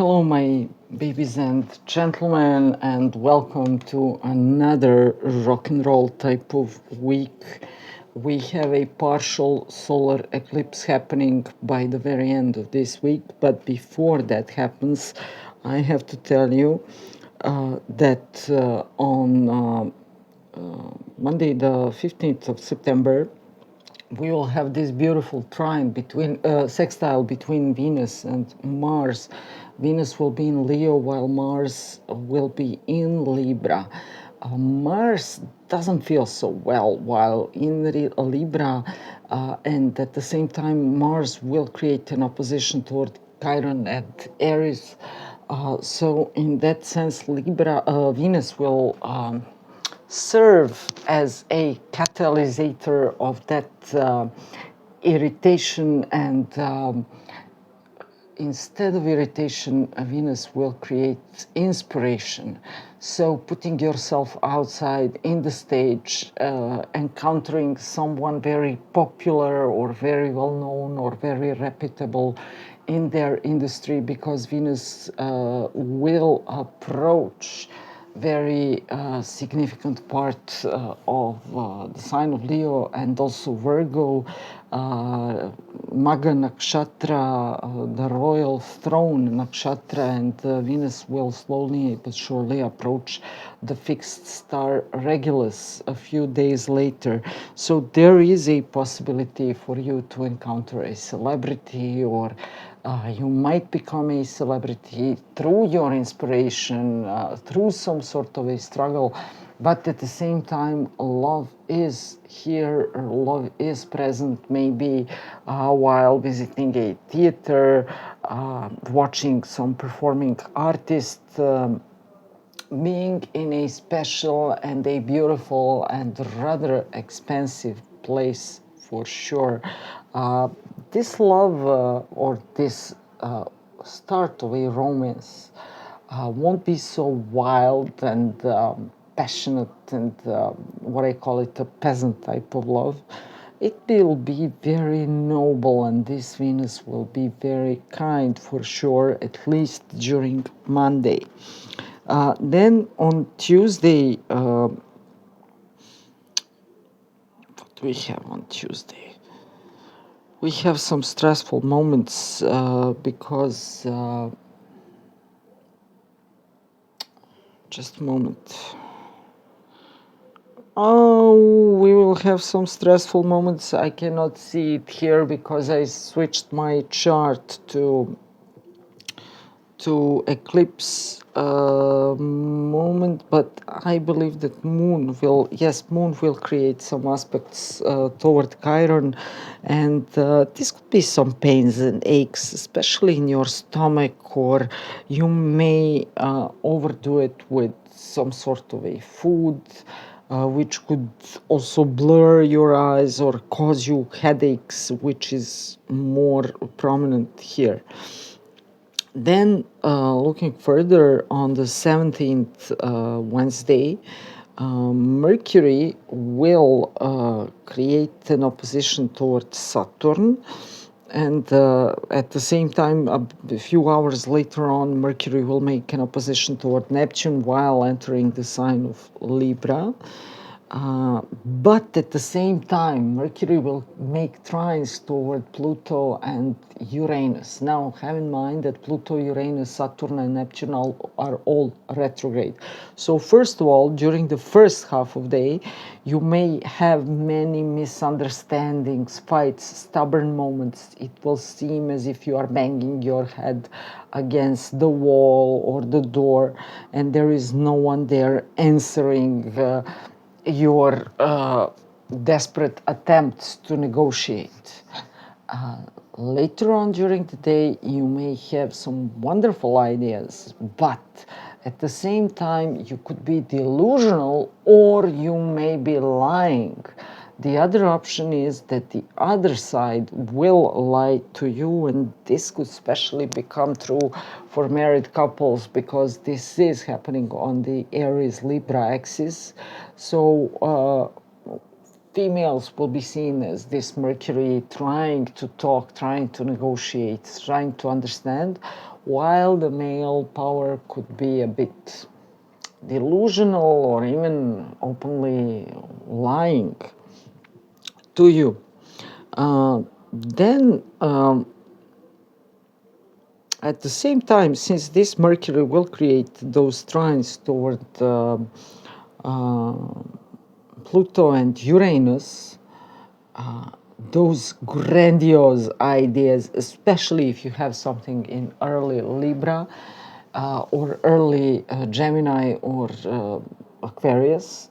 Hello, my babies and gentlemen, and welcome to another rock and roll type of week. We have a partial solar eclipse happening by the very end of this week, but before that happens, I have to tell you that on Monday, the 15th of September, we will have this beautiful trine between sextile between Venus and Mars. Venus will be in Leo while Mars will be in Libra. Mars doesn't feel so well while in Libra, and at the same time Mars will create an opposition toward Chiron at Aries. So in that sense, Venus will serve as a catalysator of that irritation, and instead of irritation, Venus will create inspiration. So putting yourself outside in the stage, encountering someone very popular or very well known or very reputable in their industry, because Venus will approach very significant part of the sign of Leo and also Virgo, Maga Nakshatra, the royal throne Nakshatra, and Venus will slowly but surely approach the fixed star Regulus a few days later. So there is a possibility for you to encounter a celebrity, or you might become a celebrity through your inspiration, through some sort of a struggle, but at the same time, love is here, love is present, maybe while visiting a theater, watching some performing artist, being in a special and a beautiful and rather expensive place for sure. This love or this start of a romance won't be so wild and passionate and what I call it a peasant type of love. It will be very noble, and this Venus will be very kind for sure, at least during Monday. Then on Tuesday, what do we have on Tuesday? We have some stressful moments because, just a moment. Oh, we will have some stressful moments. I cannot see it here because I switched my chart to eclipse moment, but I believe that moon will create some aspects toward Chiron, and this could be some pains and aches, especially in your stomach, or you may overdo it with some sort of a food, which could also blur your eyes or cause you headaches, which is more prominent here. Then, looking further on the 17th, Wednesday, Mercury will create an opposition towards Saturn, and at the same time, a few hours later on, Mercury will make an opposition toward Neptune while entering the sign of Libra. But at the same time, Mercury will make trines toward Pluto and Uranus. Now, have in mind that Pluto, Uranus, Saturn, and Neptune are all retrograde. So, first of all, during the first half of the day, you may have many misunderstandings, fights, stubborn moments. It will seem as if you are banging your head against the wall or the door, and there is no one there answering your desperate attempts to negotiate. Later on during the day, you may have some wonderful ideas, but at the same time, you could be delusional or you may be lying. The other option is that the other side will lie to you, and this could especially become true for married couples because this is happening on the Aries Libra axis. So females will be seen as this Mercury trying to talk, trying to negotiate, trying to understand, while the male power could be a bit delusional or even openly lying to you. Then at the same time, since this Mercury will create those trines toward Pluto and Uranus, those grandiose ideas, especially if you have something in early Libra or early Gemini or Aquarius,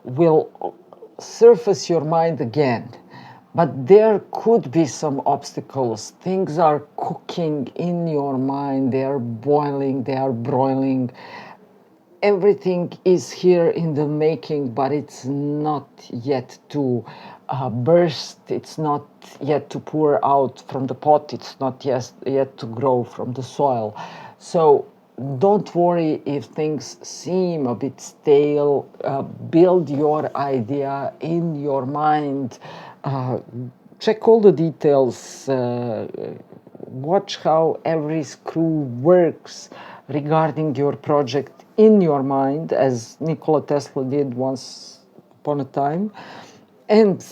will surface your mind again. But there could be some obstacles. Things are cooking in your mind, they are boiling, they are broiling. Everything is here in the making, but it's not yet to burst, it's not yet to pour out from the pot, it's not yet to grow from the soil. So don't worry if things seem a bit stale. Build your idea in your mind. Check all the details. Watch how every screw works regarding your project in your mind, as Nikola Tesla did once upon a time. And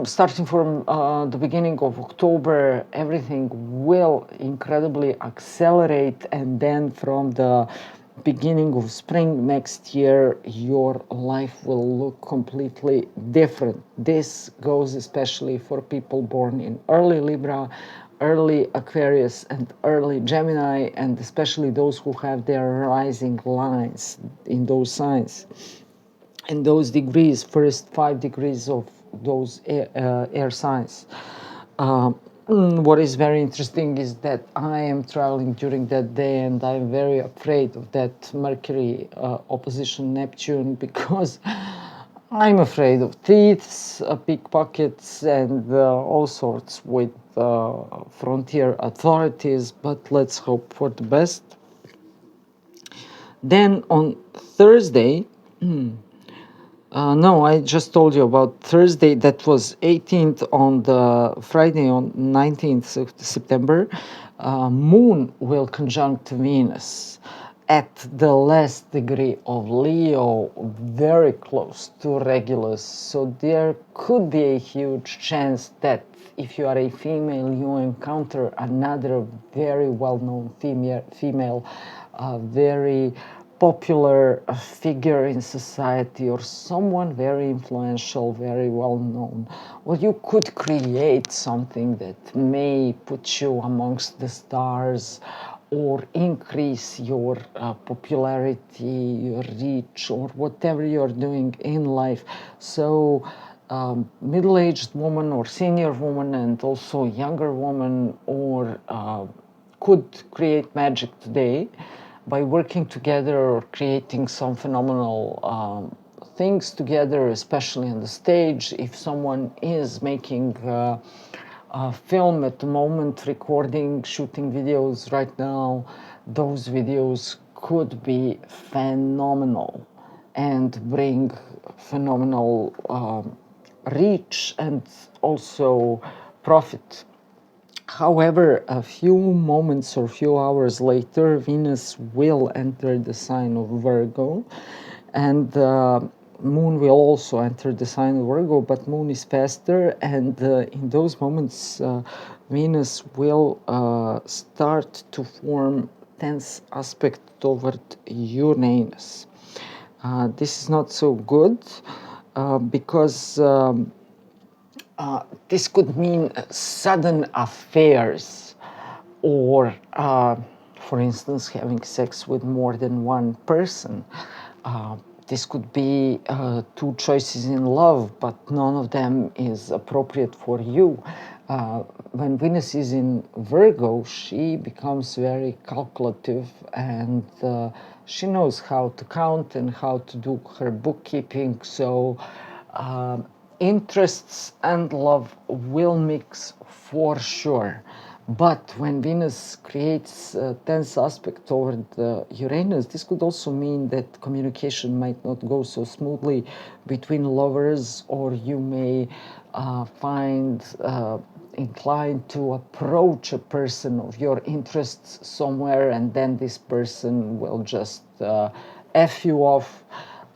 starting from the beginning of October, everything will incredibly accelerate, and then from the beginning of spring next year, your life will look completely different. This goes especially for people born in early Libra, early Aquarius, and early Gemini, and especially those who have their rising lines in those signs. And those degrees, first 5 degrees of those air signs. What is very interesting is that I am traveling during that day, and I'm very afraid of that Mercury opposition Neptune, because I'm afraid of thieves, pickpockets, and all sorts with frontier authorities, but let's hope for the best. Then on Thursday, no, I just told you about Thursday. That was 18th. On the Friday, on 19th of September, Moon will conjunct Venus at the last degree of Leo, very close to Regulus. So there could be a huge chance that if you are a female, you encounter another very well-known female, very popular figure in society, or someone very influential, very well known. Or you could create something that may put you amongst the stars, or increase your popularity, your reach, or whatever you're doing in life. So middle-aged woman or senior woman, and also younger woman, or could create magic today by working together or creating some phenomenal things together, especially on the stage. If someone is making a film at the moment, recording, shooting videos right now, those videos could be phenomenal and bring phenomenal reach and also profit. However, a few moments or few hours later, Venus will enter the sign of Virgo, and Moon will also enter the sign of Virgo, but Moon is faster, and in those moments, Venus will start to form tense aspect toward Uranus. This is not so good because this could mean sudden affairs, or, for instance, having sex with more than one person. This could be two choices in love, but none of them is appropriate for you. When Venus is in Virgo, she becomes very calculative, and she knows how to count and how to do her bookkeeping. So interests and love will mix for sure, But when Venus creates a tense aspect toward Uranus, this could also mean that communication might not go so smoothly between lovers, or you may find inclined to approach a person of your interests somewhere, and then this person will just F you off.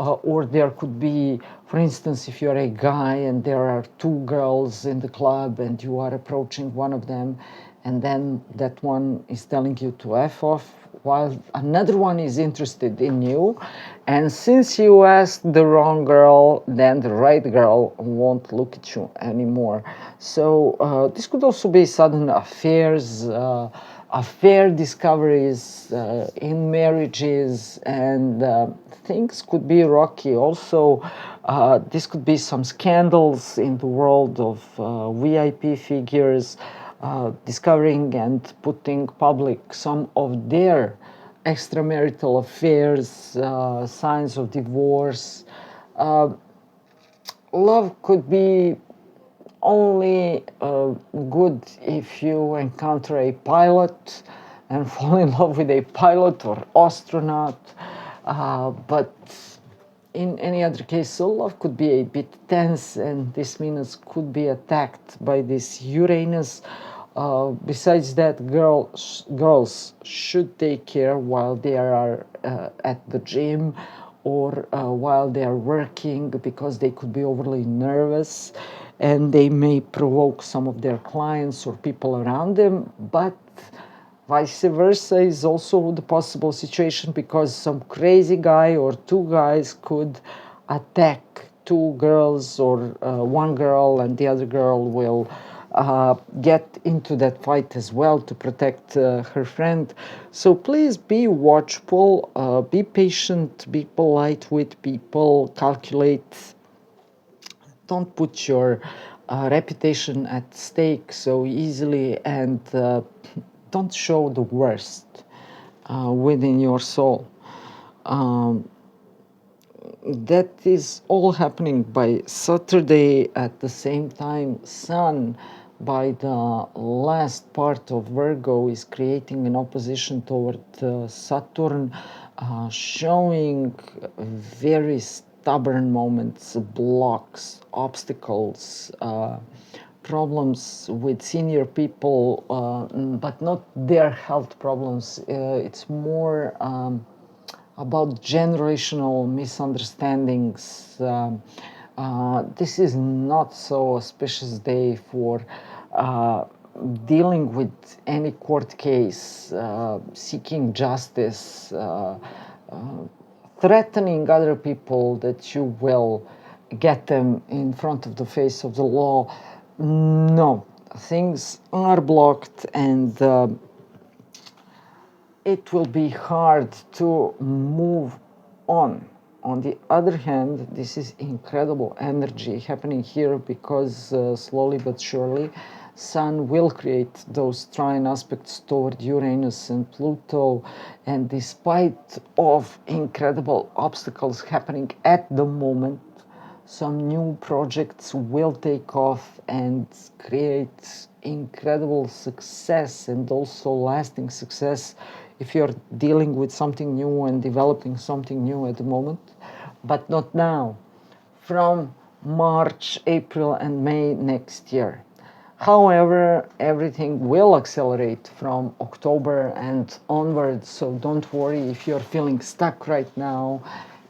Or there could be, for instance, if you're a guy and there are two girls in the club and you are approaching one of them, and then that one is telling you to F off while another one is interested in you. And since you asked the wrong girl, then the right girl won't look at you anymore. So this could also be sudden affairs, affair discoveries in marriages, and things could be rocky. Also, this could be some scandals in the world of VIP figures, discovering and putting public some of their extramarital affairs, signs of divorce. Love could be only good if you encounter a pilot and fall in love with a pilot or astronaut. But in any other case, so love could be a bit tense, and this Venus could be attacked by this Uranus. Besides that, girls should take care while they are at the gym, or while they are working, because they could be overly nervous and they may provoke some of their clients or people around them. But vice versa is also the possible situation, because some crazy guy or two guys could attack two girls, or one girl, and the other girl will get into that fight as well to protect her friend. So please be watchful, be patient, be polite with people, calculate. Don't put your reputation at stake so easily, and don't show the worst within your soul. That is all happening by Saturday. At the same time, Sun, by the last part of Virgo, is creating an opposition toward Saturn, showing very stubborn moments, blocks, obstacles, problems with senior people, but not their health problems. It's more about generational misunderstandings. This is not so auspicious day for dealing with any court case, seeking justice, threatening other people that you will get them in front of the face of the law. No, things are blocked, and it will be hard to move on. On the other hand, this is incredible energy happening here, because slowly but surely Sun will create those trine aspects toward Uranus and Pluto, and despite of incredible obstacles happening at the moment, some new projects will take off and create incredible success, and also lasting success if you're dealing with something new and developing something new at the moment, but not now, from March, April, and May next year. However, everything will accelerate from October and onwards, so don't worry if you're feeling stuck right now,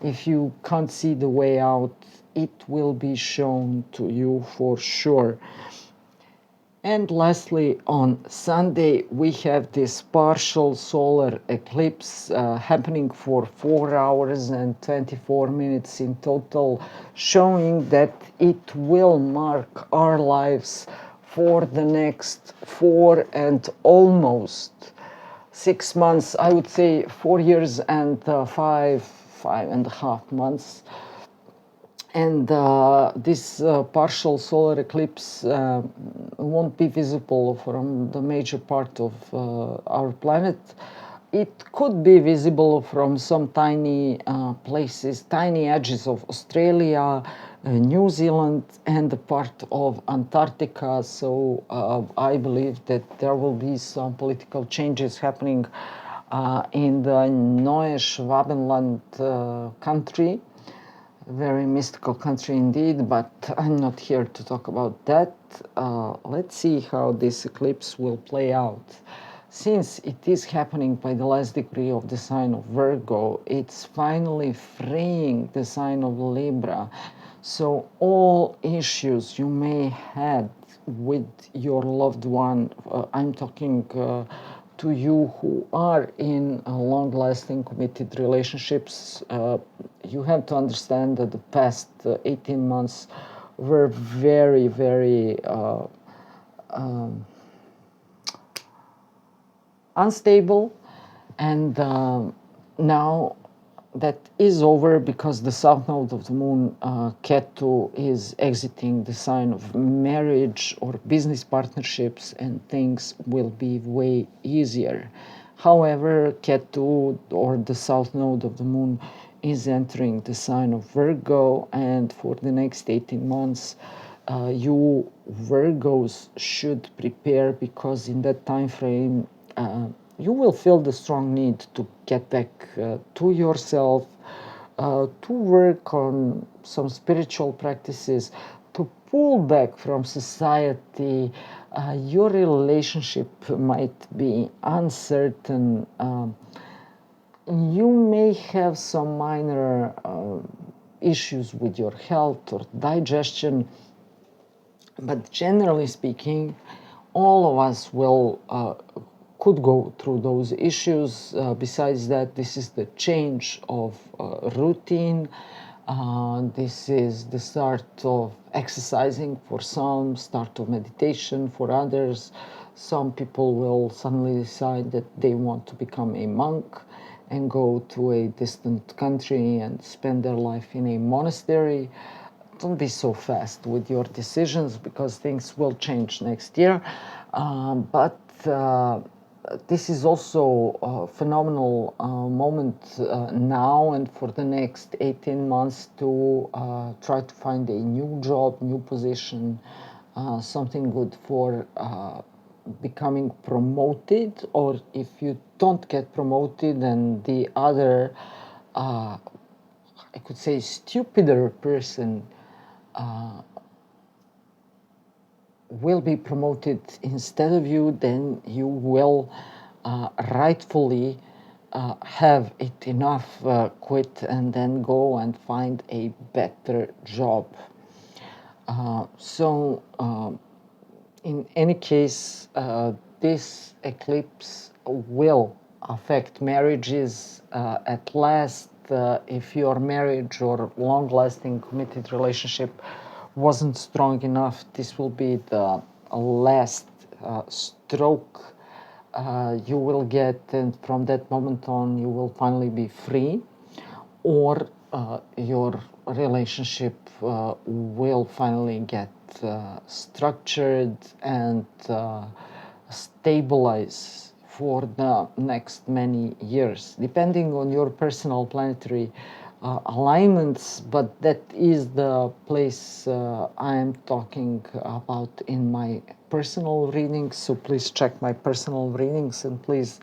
if you can't see the way out. It will be shown to you for sure. And lastly, on Sunday, we have this partial solar eclipse happening for 4 hours and 24 minutes in total, showing that it will mark our lives for the next 4 and almost 6 months. I would say 4 years and 5.5 months. And this partial solar eclipse won't be visible from the major part of our planet. It could be visible from some tiny places, tiny edges of Australia, New Zealand and a part of Antarctica. So I believe that there will be some political changes happening in the Neue Schwabenland country. Very mystical country indeed, but I'm not here to talk about that. Let's see how this eclipse will play out. Since it is happening by the last degree of the sign of Virgo, it's finally freeing the sign of Libra. So all issues you may had with your loved one, I'm talking to you who are in long-lasting committed relationships, you have to understand that the past 18 months were very, very unstable, and now that is over because the south node of the moon, Ketu, is exiting the sign of marriage or business partnerships, and things will be way easier. However, Ketu, or the south node of the moon, is entering the sign of Virgo, and for the next 18 months, you Virgos should prepare, because in that time frame, you will feel the strong need to get back to yourself, to work on some spiritual practices, to pull back from society. Your relationship might be uncertain. You may have some minor issues with your health or digestion, but generally speaking, all of us will could go through those issues. Besides that, this is the change of routine. This is the start of exercising for some, start of meditation for others. Some people will suddenly decide that they want to become a monk and go to a distant country and spend their life in a monastery. Don't be so fast with your decisions, because things will change next year. But this is also a phenomenal moment now and for the next 18 months to try to find a new job, new position, something good for becoming promoted, or if you don't get promoted, then the other, I could say, stupider person will be promoted instead of you, then you will rightfully have it enough, quit, and then go and find a better job. In any case, this eclipse will affect marriages at last. If your marriage or long-lasting committed relationship wasn't strong enough, this will be the last stroke you will get, and from that moment on you will finally be free, or your relationship will finally get structured and stabilize for the next many years, depending on your personal planetary alignments. But that is the place I am talking about in my personal readings. So please check my personal readings, and please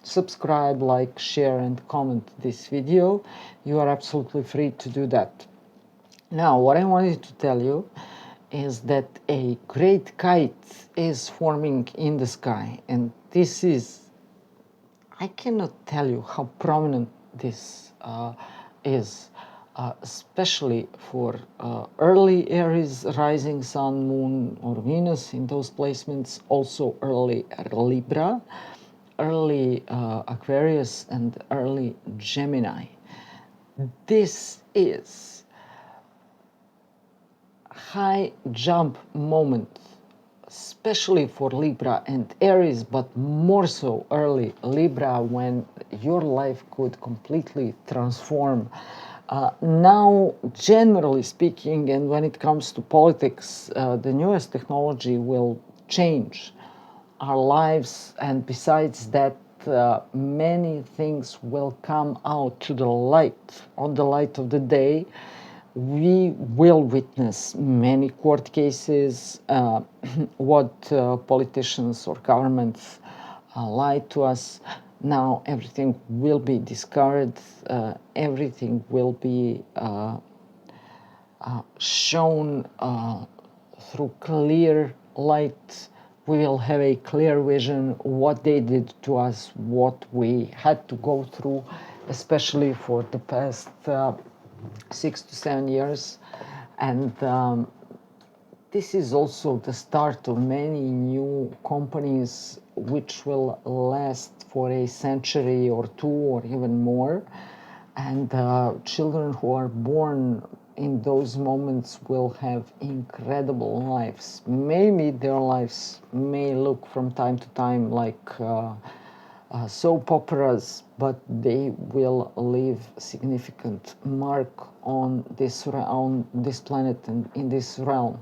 subscribe, like, share, and comment this video. You are absolutely free to do that. Now, what I wanted to tell you is that a great kite is forming in the sky, and this is, I cannot tell you how prominent this is, especially for early Aries, rising sun, moon, or Venus in those placements, also early Libra, early Aquarius, and early Gemini. This is high jump moment, especially for Libra and Aries, but more so early Libra, when your life could completely transform. Now, generally speaking, and when it comes to politics, the newest technology will change our lives, and besides that, many things will come out to the light, on the light of the day, we will witness many court cases, what politicians or governments lied to us. Now everything will be discarded, everything will be shown through clear light. We will have a clear vision what they did to us, what we had to go through, especially for the past 6 to 7 years. And this is also the start of many new companies which will last for a century or two or even more. And children who are born in those moments will have incredible lives. Maybe their lives may look from time to time like soap operas, but they will leave significant mark on this planet and in this realm.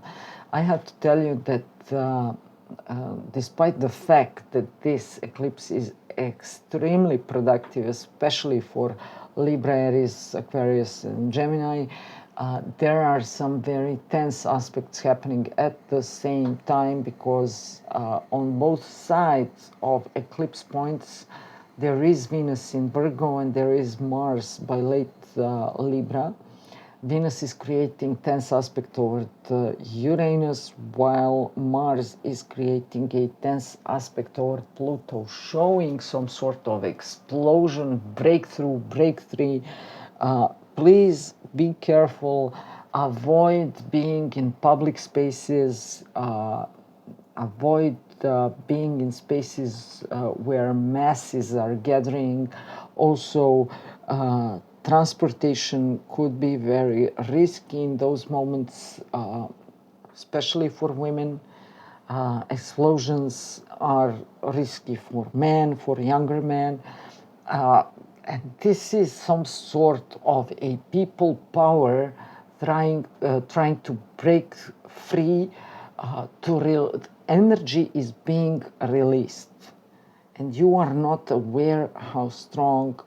I have to tell you that despite the fact that this eclipse is extremely productive, especially for Libra, Aries, Aquarius, and Gemini, there are some very tense aspects happening at the same time, because on both sides of eclipse points there is Venus in Virgo and there is Mars by late Libra. Venus is creating tense aspect toward Uranus, while Mars is creating a tense aspect toward Pluto, showing some sort of explosion, breakthrough. Please be careful, avoid being in public spaces, avoid being in spaces where masses are gathering. Also, transportation could be very risky in those moments, especially for women. Explosions are risky for men, for younger men. And this is some sort of a people power trying to break free. Energy is being released, and you are not aware how strong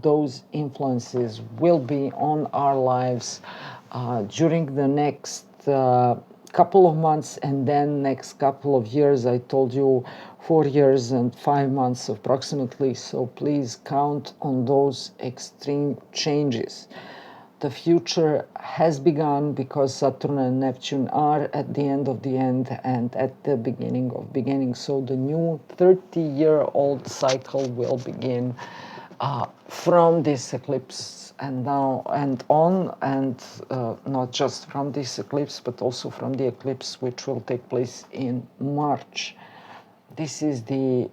those influences will be on our lives during the next couple of months, and then next couple of years. I told you 4 years and 5 months approximately, so please count on those extreme changes. The future has begun because Saturn and Neptune are at the end of the end and at the beginning of beginning. So the new 30-year-old cycle will begin from this eclipse and now and on, and not just from this eclipse, but also from the eclipse which will take place in March. This is the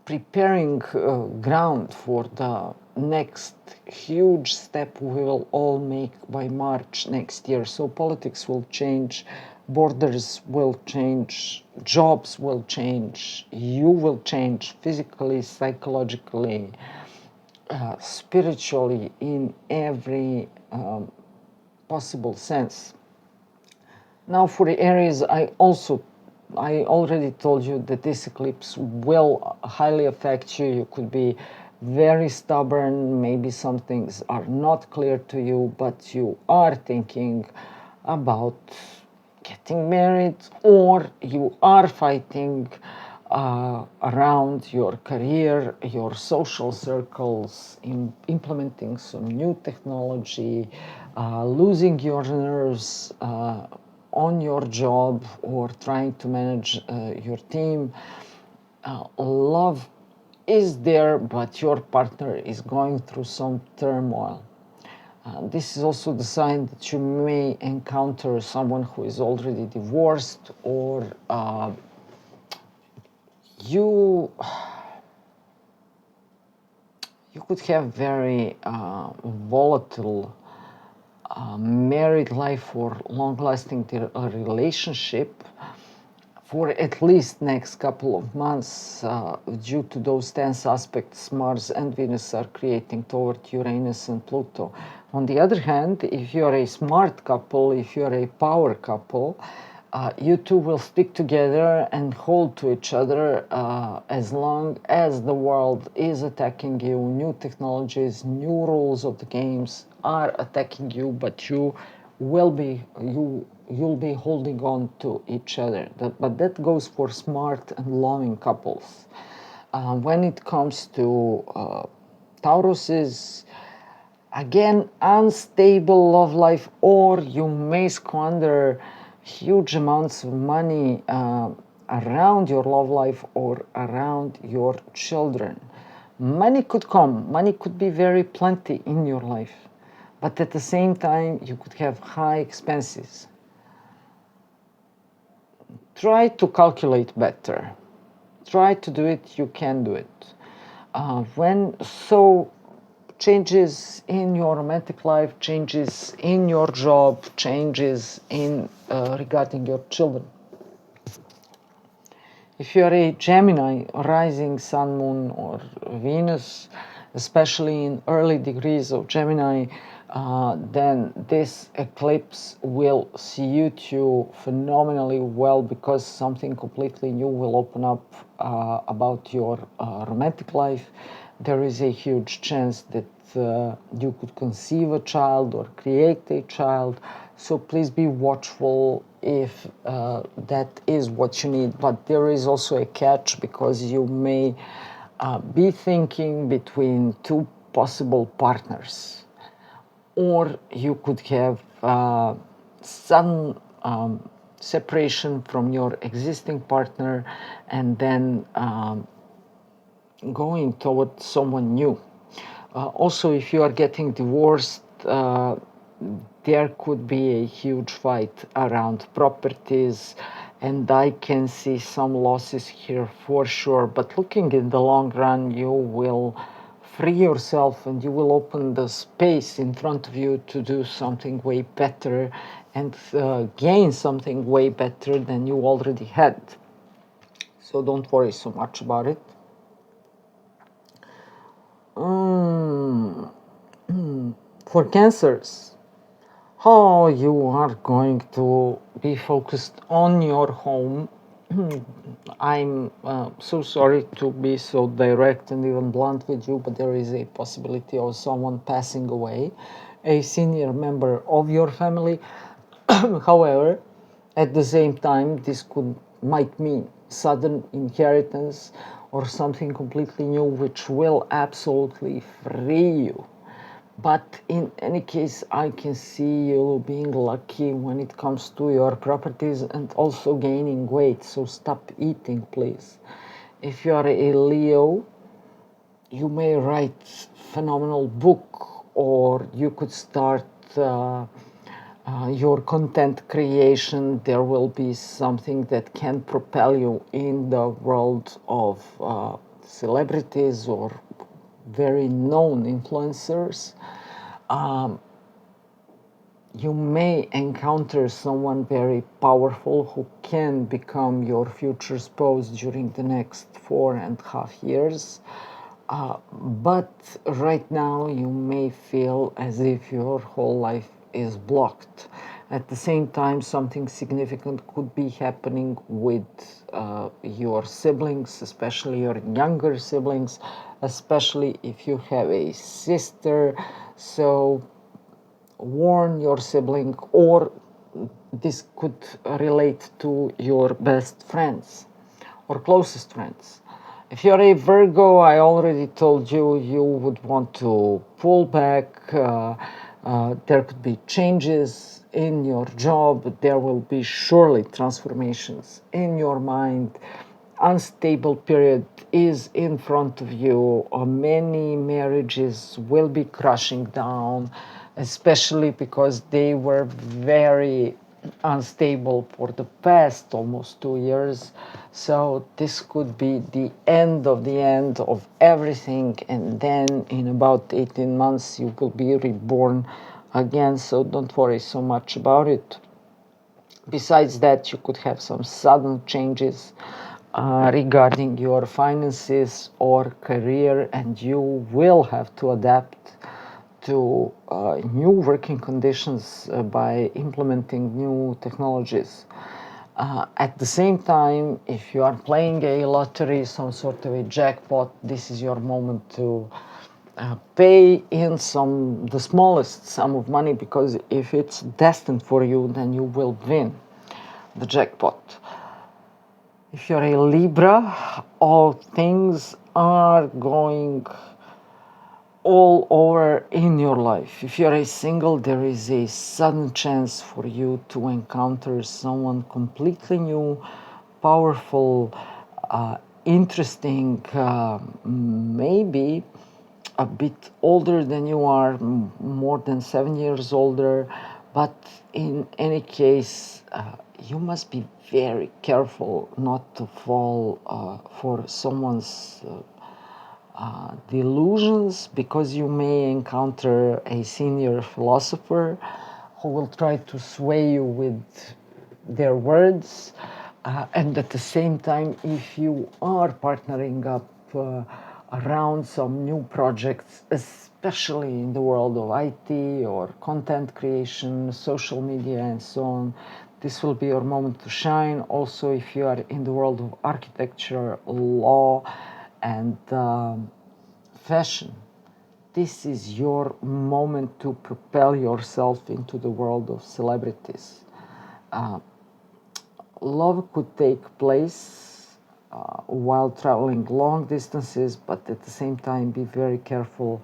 preparing ground for the next huge step we will all make by March next year. So politics will change, borders will change, jobs will change, you will change physically, psychologically, spiritually, in every possible sense. Now for the Aries, I already told you that this eclipse will highly affect you. You could be very stubborn, maybe some things are not clear to you, but you are thinking about getting married, or you are fighting around your career, your social circles, implementing some new technology, losing your nerves on your job, or trying to manage your team. Love is there, but your partner is going through some turmoil. This is also the sign that you may encounter someone who is already divorced, or you could have very volatile married life or long-lasting relationship for at least next couple of months due to those tense aspects Mars and Venus are creating toward Uranus and Pluto. On the other hand, if you're a smart couple, if you're a power couple, You two will stick together and hold to each other as long as the world is attacking you. New technologies, new rules of the games are attacking you, but you'll be holding on to each other. But that goes for smart and loving couples. When it comes to Tauruses, again, unstable love life, or you may squander huge amounts of money around your love life or around your children. Money could come, money could be very plenty in your life, but at the same time, you could have high expenses. Try to calculate better. Try to do it, you can do it. Changes in your romantic life, changes in your job, changes in regarding your children. If you are a Gemini, rising sun, moon, or Venus, especially in early degrees of Gemini, then this eclipse will suit you phenomenally well, because something completely new will open up about your romantic life. There is a huge chance that you could conceive a child or create a child. So please be watchful if that is what you need. But there is also a catch, because you may be thinking between two possible partners, or you could have sudden separation from your existing partner and then going toward someone new. Also, if you are getting divorced, there could be a huge fight around properties, and I can see some losses here for sure. But looking in the long run, you will free yourself and you will open the space in front of you to do something way better and gain something way better than you already had. So don't worry so much about it. For Cancers, how you are going to be focused on your home. I'm so sorry to be so direct and even blunt with you, but there is a possibility of someone passing away, a senior member of your family. However, at the same time, this might mean sudden inheritance or something completely new, which will absolutely free you. But in any case, I can see you being lucky when it comes to your properties and also gaining weight. So stop eating, please. If you are a Leo, you may write phenomenal book, or you could start your content creation. There will be something that can propel you in the world of celebrities or very known influencers. You may encounter someone very powerful who can become your future spouse during the next 4.5 years. But right now you may feel as if your whole life is blocked. At the same time, something significant could be happening with your siblings, especially your younger siblings, especially if you have a sister. So warn your sibling, or this could relate to your best friends or closest friends. If you're a Virgo, I already told you, you would want to pull back. There could be changes in your job. There will be surely transformations in your mind. Unstable period is in front of you. Many marriages will be crashing down, especially because they were very unstable for the past almost 2 years. So this could be the end of everything, and then in about 18 months you will be reborn again. So don't worry so much about it. Besides that, you could have some sudden changes regarding your finances or career, and you will have to adapt to new working conditions by implementing new technologies. At the same time, if you are playing a lottery, some sort of a jackpot, this is your moment to pay in the smallest sum of money, because if it's destined for you, then you will win the jackpot. If you're a Libra, all things are going all over in your life. If you're a single, there is a sudden chance for you to encounter someone completely new, powerful, interesting, maybe a bit older than you are, more than 7 years older. But in any case, you must be very careful not to fall for someone's delusions, because you may encounter a senior philosopher who will try to sway you with their words. And at the same time, if you are partnering up around some new projects, especially in the world of IT or content creation, social media, and so on, this will be your moment to shine. Also, if you are in the world of architecture, law, and fashion, this is your moment to propel yourself into the world of celebrities. Love could take place while traveling long distances, but at the same time, be very careful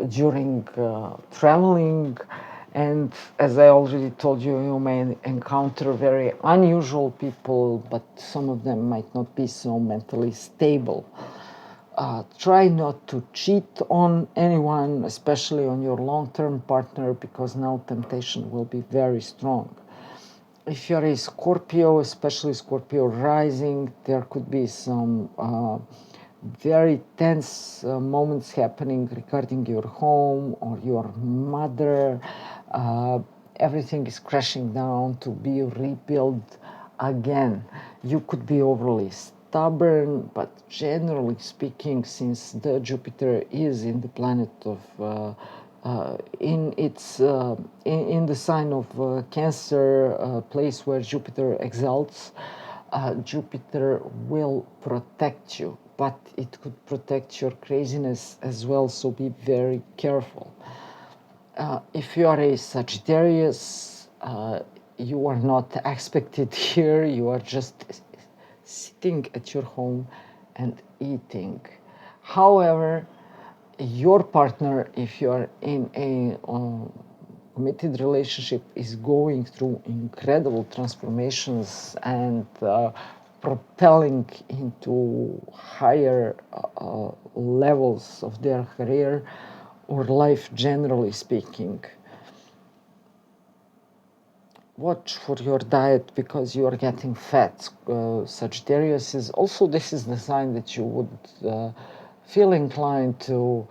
during traveling. And as I already told you, you may encounter very unusual people, but some of them might not be so mentally stable. Try not to cheat on anyone, especially on your long-term partner, because now temptation will be very strong. If you're a Scorpio, especially Scorpio rising, there could be some very tense moments happening regarding your home or your mother. Everything is crashing down to be rebuilt again. You could be overly stubborn, but generally speaking, since the Jupiter is in the planet of in the sign of Cancer, place where Jupiter exalts, Jupiter will protect you, but it could protect your craziness as well, so be very careful. If you are a Sagittarius, you are not expected here. You are just sitting at your home and eating. However, your partner, if you are in a committed relationship, is going through incredible transformations and propelling into higher levels of their career or life, generally speaking. Watch for your diet, because you are getting fat. Sagittarius is also, this is the sign that you would feel inclined to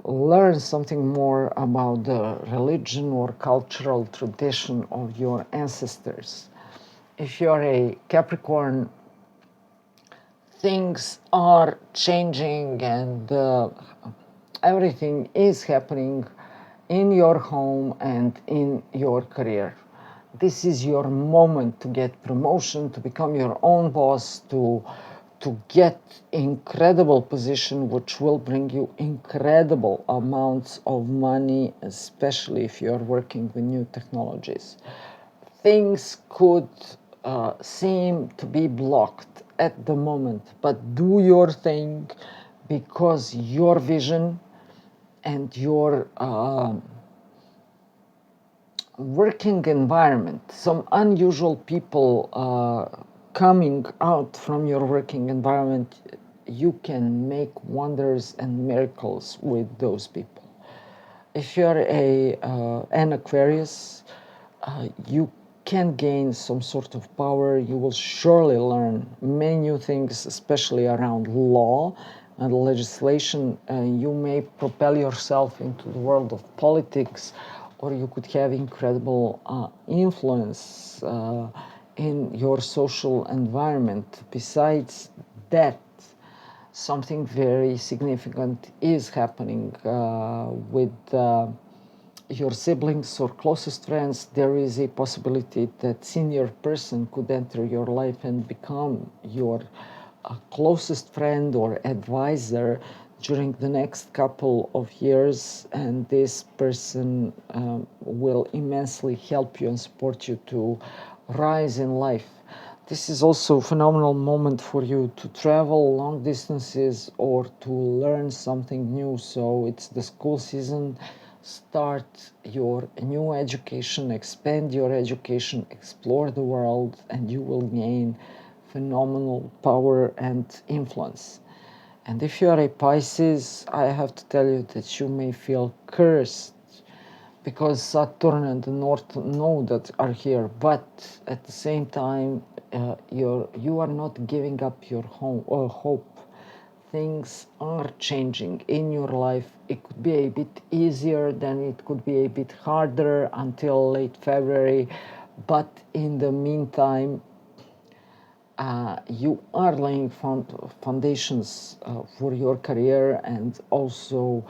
learn something more about the religion or cultural tradition of your ancestors. If you're a Capricorn, things are changing and everything is happening in your home and in your career. This is your moment to get promotion, to become your own boss, to get incredible position, which will bring you incredible amounts of money, especially if you're working with new technologies. Things could seem to be blocked at the moment, but do your thing, because your vision and your working environment, some unusual people coming out from your working environment, you can make wonders and miracles with those people. If you're an Aquarius, you can gain some sort of power. You will surely learn many new things, especially around law and legislation. You may propel yourself into the world of politics, or you could have incredible influence in your social environment. Besides that, something very significant is happening with your siblings or closest friends, there is a possibility that senior person could enter your life and become your closest friend or advisor during the next couple of years, and this person will immensely help you and support you to rise in life. This is also a phenomenal moment for you to travel long distances or to learn something new. So it's the school season. Start your new education, expand your education, explore the world, and you will gain phenomenal power and influence. And if you are a Pisces, I have to tell you that you may feel cursed because Saturn and the North Node that are here, but at the same time, you are not giving up your hope. Things are changing in your life. It could be a bit easier, then it could be a bit harder until late February, but in the meantime, you are laying foundations for your career, and also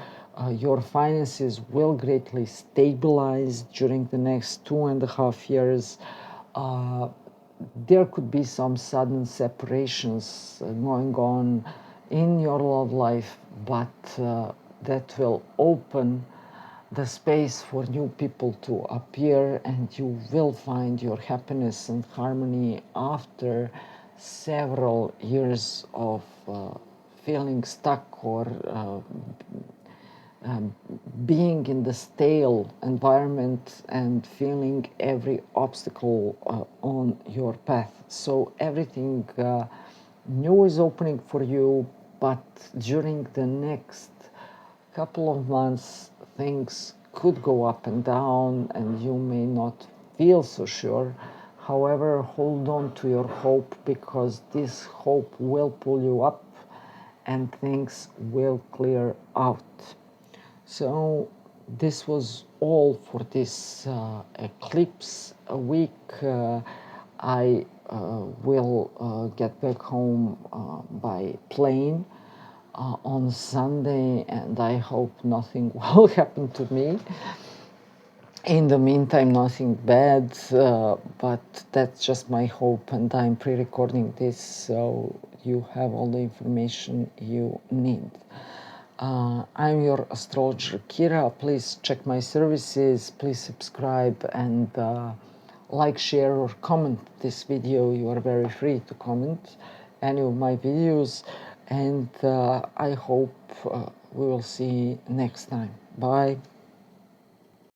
your finances will greatly stabilize during the next 2.5 years. There could be some sudden separations going on in your love life, but that will open the space for new people to appear, and you will find your happiness and harmony after several years of feeling stuck or being in the stale environment and feeling every obstacle on your path. So everything new is opening for you, but during the next couple of months, things could go up and down, and you may not feel so sure. However, hold on to your hope, because this hope will pull you up and things will clear out. So this was all for this eclipse week. I will get back home by plane on Sunday, and I hope nothing will happen to me. In the meantime, nothing bad, but that's just my hope, and I'm pre-recording this so you have all the information you need. I'm your astrologer Kira. Please check my services, please subscribe, and like, share, or comment this video. You are very free to comment any of my videos, and I hope we will see next time. Bye.